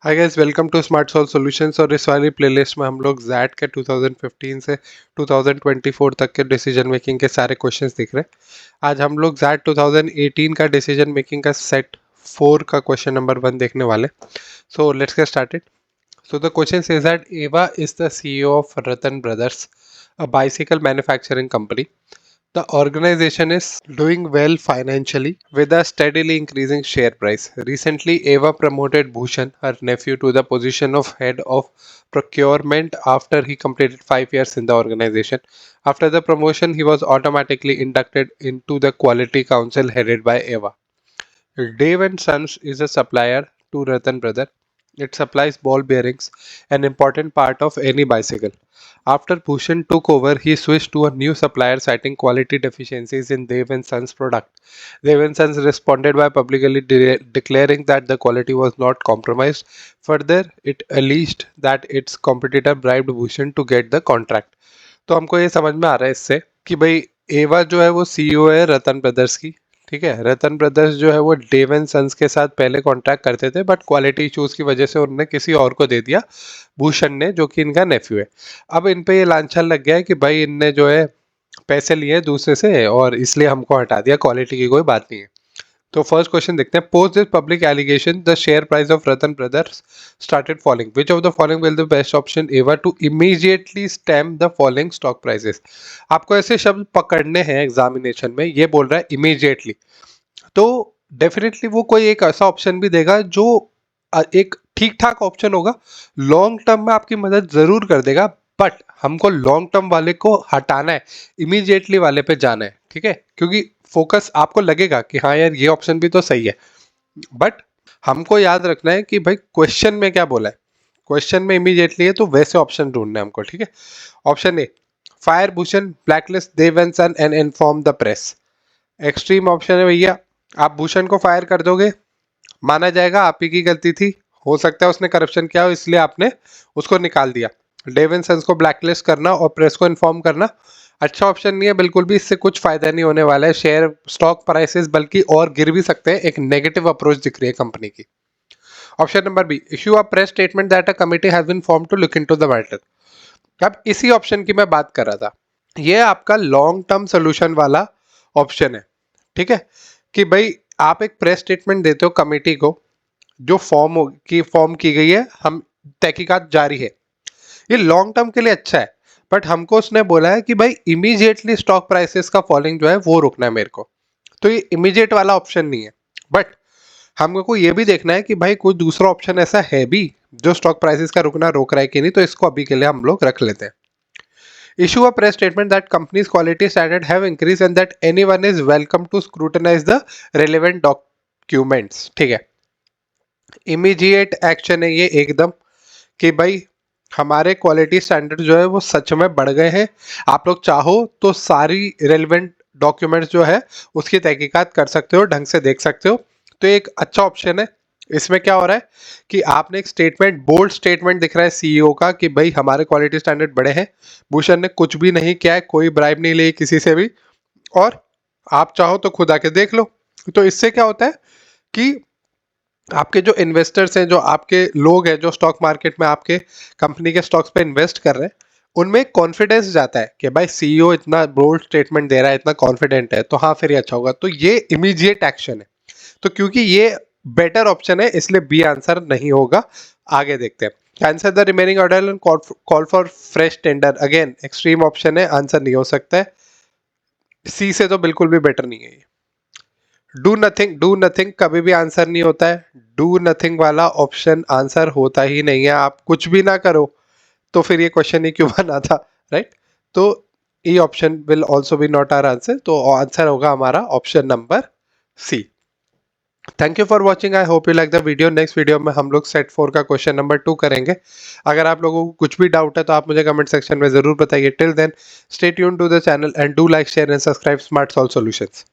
Hi guys, welcome to smart solve solutions. और इस वाली प्लेलिस्ट में हम लोग जैट के 2015 से 2024 तक के डिसीजन मेकिंग के सारे क्वेश्चंस दिख रहे हैं। आज हम लोग जैट 2018 का डिसीजन मेकिंग का सेट 4 का क्वेश्चन नंबर 1 देखने वाले। So let's get started. So the question says that Eva is the CEO of Ratan Brothers, a bicycle manufacturing company. The organization is doing well financially with a steadily increasing share price. Recently, Eva promoted Bhushan, her nephew, to the position of head of procurement after he completed 5 years in the organization. After the promotion, he was automatically inducted into the quality council headed by Eva. Dave and Sons is a supplier to Ratan Brother. It supplies ball bearings, an important part of any bicycle. After Bhushan took over, he switched to a new supplier citing quality deficiencies in Dev and Sons product. Dev and Sons responded by publicly declaring that the quality was not compromised. Further, it alleged that its competitor bribed Bhushan to get the contract. तो हमको ये समझ में आ रहा है इससे कि भाई एवा जो है वो सीईओ है रतन ब्रदर्स की। ठीक है, रतन ब्रदर्स जो है वो डेव एंड सन्स के साथ पहले कॉन्ट्रैक्ट करते थे, बट क्वालिटी इश्यूज की वजह से उन्होंने किसी और को दे दिया, भूषण ने, जो कि इनका नेफ्यू है। अब इन पे ये लांछन लग गया है कि भाई इनने जो है पैसे लिए दूसरे से और इसलिए हमको हटा दिया, क्वालिटी की कोई बात नहीं है। तो फर्स्ट क्वेश्चन देखते हैं। Post this public allegation the share price of Ratan brothers started falling. Which of the following will the best option ever to immediately stem the following stock prices. आपको ऐसे शब्द पकड़ने हैं एग्जामिनेशन में। ये बोल रहा है इमीडिएटली, तो डेफिनेटली वो कोई एक ऐसा ऑप्शन भी देगा जो एक ठीक ठाक ऑप्शन होगा, लॉन्ग टर्म में आपकी मदद जरूर कर देगा, बट हमको लॉन्ग टर्म वाले को हटाना है, इमीडिएटली वाले पे जाना है। ठीक है, क्योंकि फोकस आपको लगेगा कि हाँ यार ये ऑप्शन भी तो सही है, बट हमको याद रखना है कि भाई क्वेश्चन में क्या बोला है। क्वेश्चन में इमीडिएटली है तो वैसे ऑप्शन ढूंढना है हमको। ठीक है, option A, fire Bhushan, blacklist Dev and son and inform the press. Extreme option है भैया, आप भूषण को फायर कर दोगे, माना जाएगा आप ही की गलती थी, हो सकता है उसने करप्शन किया हो इसलिए आपने उसको निकाल दिया। डेव एंड सन्स को ब्लैकलिस्ट करना और प्रेस को इन्फॉर्म करना अच्छा ऑप्शन नहीं है बिल्कुल भी, इससे कुछ फायदा नहीं होने वाला है। शेयर स्टॉक प्राइसेस बल्कि और गिर भी सकते हैं, एक नेगेटिव अप्रोच दिख रही है कंपनी की। Option number B, issue a press statement that a committee has been form to look into the matter. अब इसी ऑप्शन की मैं बात कर रहा था, ये आपका लॉन्ग टर्म सोल्यूशन वाला ऑप्शन है। ठीक है, कि भाई आप एक प्रेस स्टेटमेंट देते हो कमेटी को, जो फॉर्म की गई है, हम तहकीकात जारी है, ये लॉन्ग टर्म के लिए अच्छा है। बट हमको उसने बोला है कि भाई इमीडिएटली स्टॉक प्राइसेस का फॉलिंग जो है वो रुकना है मेरे को, तो ये इमीडिएट वाला ऑप्शन नहीं है। बट हमको ये भी देखना है कि भाई कोई दूसरा ऑप्शन ऐसा है भी जो स्टॉक प्राइसेस का रुकना रोक रहा है कि नहीं, तो इसको अभी के लिए हम लोग रख लेते हैं। Issue a press statement that company's quality standard have increased and that anyone is welcome to scrutinize the relevant documents। ठीक है, इमीडिएट एक्शन है ये एकदम, कि भाई हमारे क्वालिटी स्टैंडर्ड जो है वो सच में बढ़ गए हैं, आप लोग चाहो तो सारी रेलिवेंट डॉक्यूमेंट्स जो है उसकी तहकीकात कर सकते हो, ढंग से देख सकते हो। तो एक अच्छा ऑप्शन है। इसमें क्या हो रहा है कि आपने एक स्टेटमेंट, बोल्ड स्टेटमेंट दिख रहा है सीईओ का कि भाई हमारे क्वालिटी स्टैंडर्ड बढ़े हैं, भूषण ने कुछ भी नहीं किया है, कोई ब्राइब नहीं ली किसी से भी, और आप चाहो तो खुद आके देख लो। तो इससे क्या होता है कि आपके जो इन्वेस्टर्स हैं, जो आपके लोग हैं जो स्टॉक मार्केट में आपके कंपनी के स्टॉक्स पे इन्वेस्ट कर रहे हैं, उनमें कॉन्फिडेंस जाता है कि भाई सीईओ इतना बोल्ड स्टेटमेंट दे रहा है, इतना कॉन्फिडेंट है, तो हाँ फिर ये अच्छा होगा। तो ये इमीडिएट एक्शन है, तो क्योंकि ये बेटर ऑप्शन है इसलिए बी आंसर नहीं होगा। आगे देखते हैं। Cancel the remaining order and call for fresh tender, again extreme option है, आंसर नहीं हो सकता है। सी से तो बिल्कुल भी बेटर नहीं है ये। डू नथिंग कभी भी आंसर नहीं होता है, डू नथिंग वाला ऑप्शन आंसर होता ही नहीं है। आप कुछ भी ना करो तो फिर ये क्वेश्चन ही क्यों बना था, राइट। तो E option will also be not our answer, तो आंसर होगा हमारा option number C. Thank you for watching, I hope you like the video. Next video में हम लोग सेट 4 का क्वेश्चन नंबर 2 करेंगे। अगर आप लोगों को कुछ भी डाउट है तो आप मुझे कमेंट सेक्शन में जरूर बताइए। Till then stay tuned to the channel and do like, share and subscribe smart solve solutions.